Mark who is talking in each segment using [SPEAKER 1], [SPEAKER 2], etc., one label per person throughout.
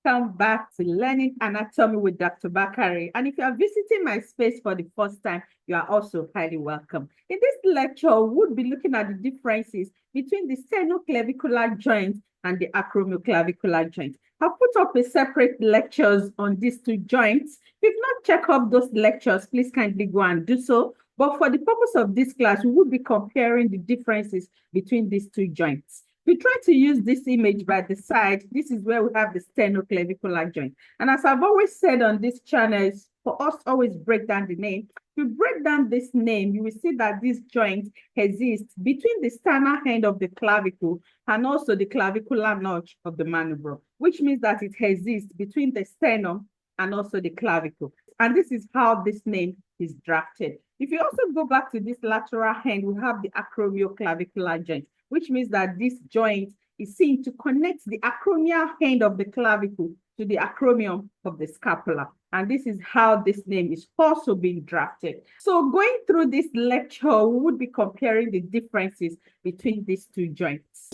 [SPEAKER 1] Welcome back to Learning Anatomy with Dr. Bakare. And if you are visiting my space for the first time, you are also highly welcome. In this lecture, we'll be looking at the differences between the sternoclavicular joint and the acromioclavicular joint. I've put up a separate lectures on these two joints. If you've not checked up those lectures, please kindly go and do so. But for the purpose of this class, we will be comparing the differences between these two joints. We try to use this image by the side. This is where we have the sternoclavicular joint. And as I've always said on this channel, is for us to always break down the name. If you break down this name, you will see that this joint exists between the sternal end of the clavicle and also the clavicular notch of the manubrum, which means that it exists between the sternum and also the clavicle. And this is how this name is drafted. If you also go back to this lateral end, we have the acromioclavicular joint, which means that this joint is seen to connect the acromial end of the clavicle to the acromion of the scapula. And this is how this name is also being drafted. So going through this lecture, we would be comparing the differences between these two joints.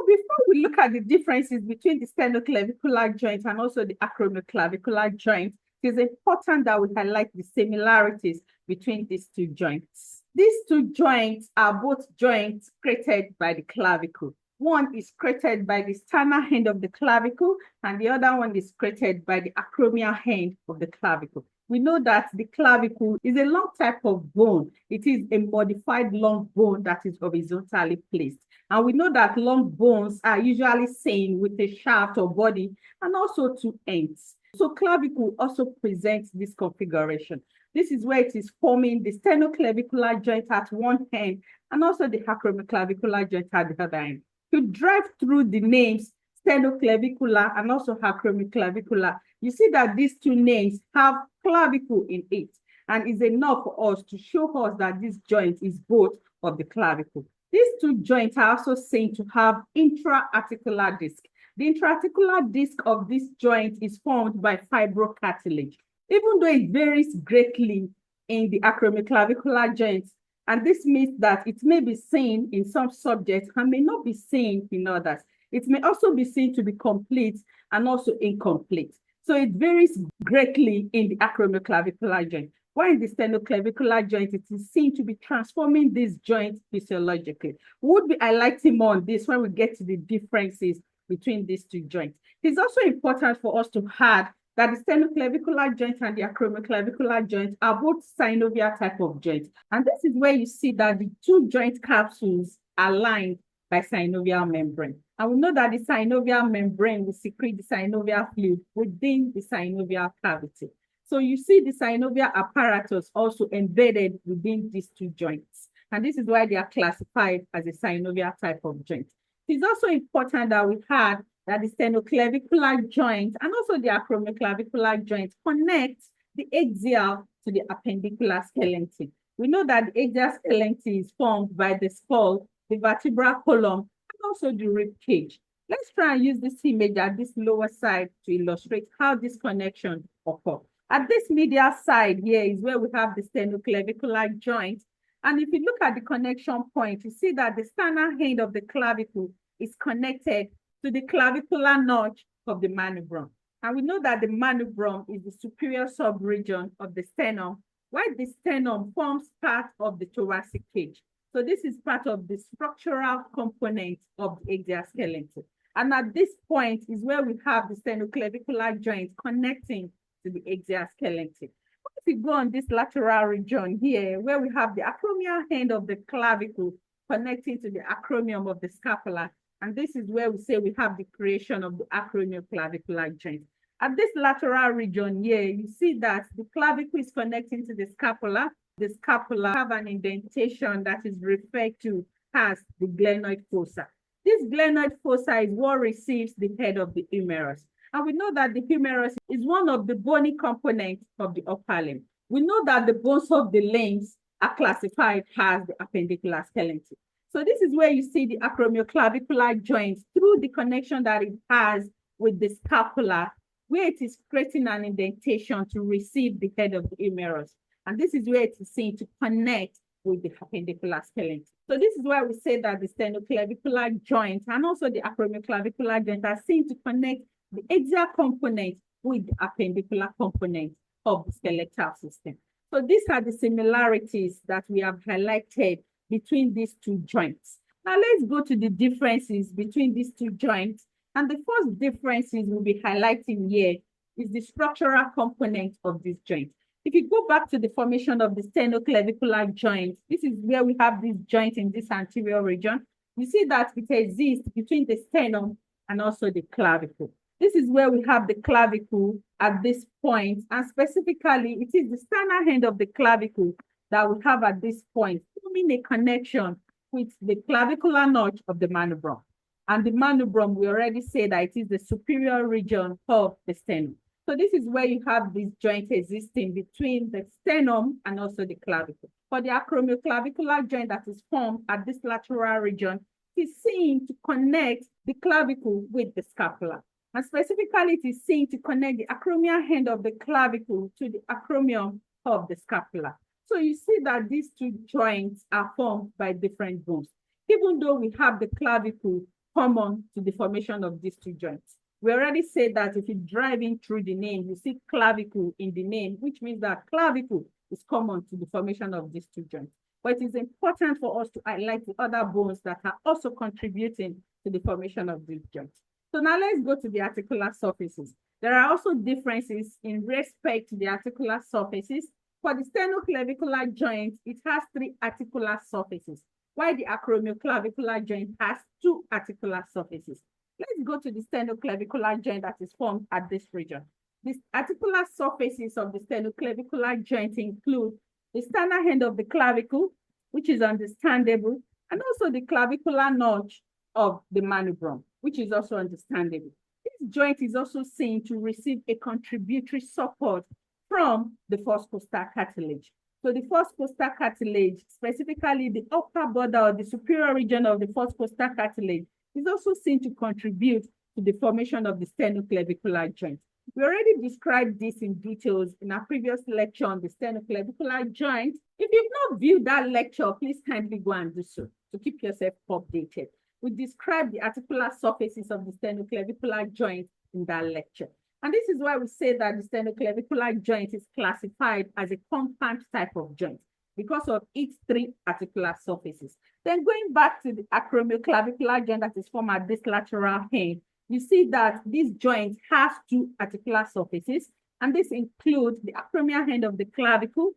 [SPEAKER 1] Before we look at the differences between the sternoclavicular joint and also the acromioclavicular joint, it is important that we highlight the similarities between these two joints. These two joints are both joints created by the clavicle. One is created by the sternal end of the clavicle, and the other one is created by the acromial end of the clavicle. We know that the clavicle is a long type of bone. It is a modified long bone that is horizontally placed. And we know that long bones are usually seen with a shaft or body and also two ends. So clavicle also presents this configuration. This is where it is forming the sternoclavicular joint at one end and also the acromioclavicular joint at the other end. To drive through the names sternoclavicular and also acromioclavicular, you see that these two names have clavicle in it, and is enough for us to show us that this joint is both of the clavicle. These two joints are also seen to have intra-articular disc. The intra-articular disc of this joint is formed by fibrocartilage, even though it varies greatly in the acromioclavicular joint. And this means that it may be seen in some subjects and may not be seen in others. It may also be seen to be complete and also incomplete. So it varies greatly in the acromioclavicular joint. While in the sternoclavicular joint, it is seen to be transforming this joint physiologically. We would be highlighting more on this when we get to the differences between these two joints. It's also important for us to add that the sternoclavicular joint and the acromioclavicular joint are both synovial type of joints. And this is where you see that the two joint capsules are lined by synovial membrane. And we know that the synovial membrane will secrete the synovial fluid within the synovial cavity. So you see the synovial apparatus also embedded within these two joints. And this is why they are classified as a synovial type of joint. It is also important that we had that the sternoclavicular joint and also the acromioclavicular joint connect the axial to the appendicular skeleton. We know that the axial skeleton is formed by the skull, the vertebral column, and also the rib cage. Let's try and use this image at this lower side to illustrate how this connection occurs. At this medial side here is where we have the sternoclavicular joint. And if you look at the connection point, you see that the sternal end of the clavicle is connected to the clavicular notch of the manubrum. And we know that the manubrum is the superior subregion of the sternum, while the sternum forms part of the thoracic cage. So this is part of the structural component of the axial skeleton. And at this point is where we have the sternoclavicular joint connecting to the axial skeleton. If we go on this lateral region here, where we have the acromial end of the clavicle connecting to the acromion of the scapula, and this is where we say we have the creation of the acromioclavicular joint. At this lateral region here, you see that the clavicle is connecting to the scapula. The scapula have an indentation that is referred to as the glenoid fossa. This glenoid fossa is what receives the head of the humerus. And we know that the humerus is one of the bony components of the upper limb. We know that the bones of the limbs are classified as the appendicular skeleton. So this is where you see the acromioclavicular joint through the connection that it has with the scapula, where it is creating an indentation to receive the head of the humerus. And this is where it is seen to connect with the appendicular skeleton. So this is why we say that the sternoclavicular joint and also the acromioclavicular joint are seen to connect the axial component with the appendicular component of the skeletal system. So these are the similarities that we have highlighted between these two joints. Now let's go to the differences between these two joints. And the first differences we'll be highlighting here is the structural component of this joint. If you go back to the formation of the sternoclavicular joint, this is where we have this joint in this anterior region. You see that it exists between the sternum and also the clavicle. This is where we have the clavicle at this point, and specifically, it is the sternal end of the clavicle that we have at this point, forming a connection with the clavicular notch of the manubrum. And the manubrum, we already say that it is the superior region of the sternum. So this is where you have this joint existing between the sternum and also the clavicle. For the acromioclavicular joint that is formed at this lateral region, it is seen to connect the clavicle with the scapula. And specifically, it is seen to connect the acromial end of the clavicle to the acromion of the scapula. So you see that these two joints are formed by different bones, even though we have the clavicle common to the formation of these two joints. We already said that if you drive in through the name, you see clavicle in the name, which means that clavicle is common to the formation of these two joints. But it is important for us to highlight the other bones that are also contributing to the formation of these joints. So now let's go to the articular surfaces. There are also differences in respect to the articular surfaces. For the sternoclavicular joint, it has 3 articular surfaces, while the acromioclavicular joint has 2 articular surfaces. Let's go to the sternoclavicular joint that is formed at this region. The articular surfaces of the sternoclavicular joint include the sternal end of the clavicle, which is understandable, and also the clavicular notch of the manubrum, which is also understandable. This joint is also seen to receive a contributory support from the first costal cartilage. So the first costal cartilage, specifically the upper border or the superior region of the first costal cartilage, is also seen to contribute to the formation of the sternoclavicular joint. We already described this in details in our previous lecture on the sternoclavicular joint. If you've not viewed that lecture, please kindly go and do so to keep yourself updated. We described the articular surfaces of the sternoclavicular joint in that lecture. And this is why we say that the sternoclavicular joint is classified as a compound type of joint because of its 3 articular surfaces. Then going back to the acromioclavicular joint that is formed at this lateral end, you see that this joint has 2 articular surfaces, and this includes the acromial end of the clavicle,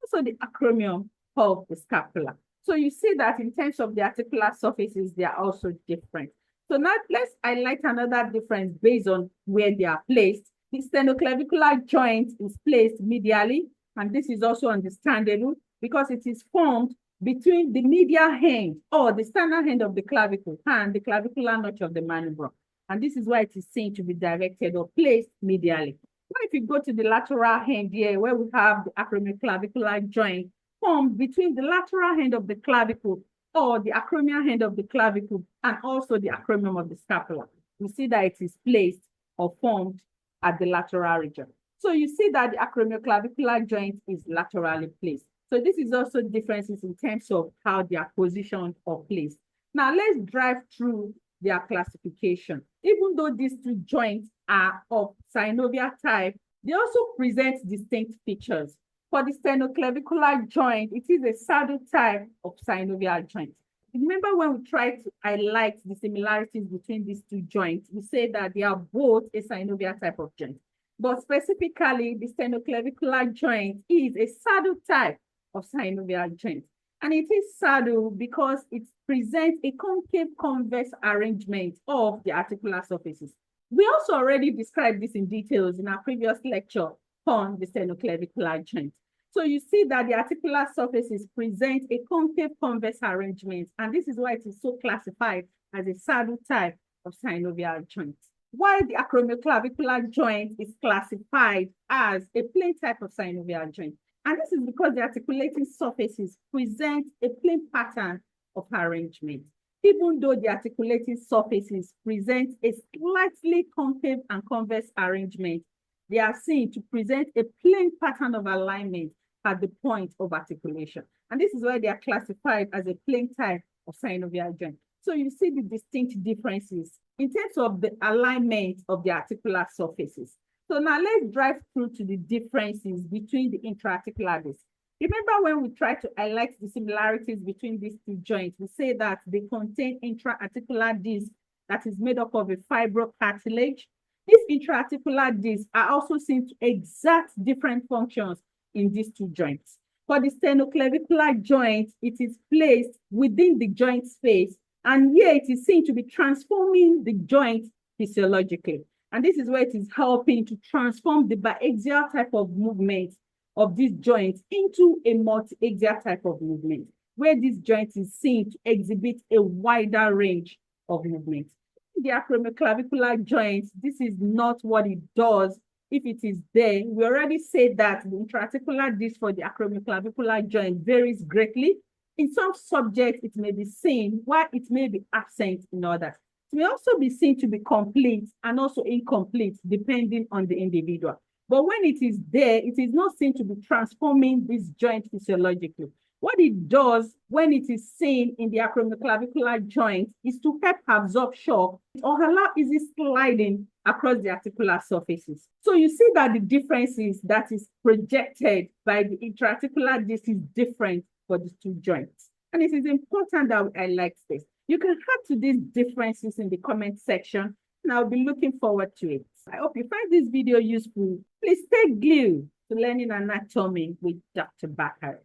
[SPEAKER 1] also the acromion of the scapula. So you see that in terms of the articular surfaces, they are also different. So now let's highlight another difference based on where they are placed. The sternoclavicular joint is placed medially, and this is also understandable because it is formed between the medial end or the sternal end of the clavicle and the clavicular notch of the manubrum. And this is why it is seen to be directed or placed medially. Now, if you go to the lateral end here, where we have the acromioclavicular joint formed between the lateral end of the clavicle or the acromial end of the clavicle and also the acromion of the scapula, we see that it is placed or formed at the lateral region. So you see that the acromioclavicular joint is laterally placed. So this is also differences in terms of how they are positioned or placed. Now let's drive through their classification. Even though these 2 joints are of synovial type, they also present distinct features. For the sternoclavicular joint, it is a saddle type of synovial joint. Remember when we tried to highlight the similarities between these 2 joints, we say that they are both a synovial type of joint. But specifically, the sternoclavicular joint is a saddle type of synovial joint. And it is saddle because it presents a concave convex arrangement of the articular surfaces. We also already described this in details in our previous lecture on the sternoclavicular joint. So you see that the articular surfaces present a concave convex arrangement, and this is why it is so classified as a saddle type of synovial joint. While the acromioclavicular joint is classified as a plain type of synovial joint. And this is because the articulating surfaces present a plain pattern of arrangement. Even though the articulating surfaces present a slightly concave and convex arrangement, they are seen to present a plain pattern of alignment at the point of articulation. And this is why they are classified as a plain type of synovial joint. So you see the distinct differences in terms of the alignment of the articular surfaces. So now let's drive through to the differences between the intra-articular discs. Remember when we try to highlight the similarities between these two joints, we say that they contain intra-articular discs that is made up of a fibrocartilage. These intra-articular discs are also seen to exert different functions in these two joints. For the sternoclavicular joint, it is placed within the joint space, and here it is seen to be transforming the joint physiologically. And this is where it is helping to transform the biaxial type of movement of this joint into a multi-axial type of movement, where this joint is seen to exhibit a wider range of movement. The acromioclavicular joint, this is not what it does if it is there. We already said that the intra-articular disc for the acromioclavicular joint varies greatly. In some subjects, it may be seen, while it may be absent in others. It may also be seen to be complete and also incomplete, depending on the individual. But when it is there, it is not seen to be transforming this joint physiologically. What it does when it is seen in the acromioclavicular joint is to help absorb shock or allow easy sliding across the articular surfaces. So you see that the differences that is projected by the intra-articular disc is different for these two joints. And it is important that we highlight this. You can add to these differences in the comment section, and I'll be looking forward to it. I hope you find this video useful. Please stay glued to Learning Anatomy with Dr. Bakare.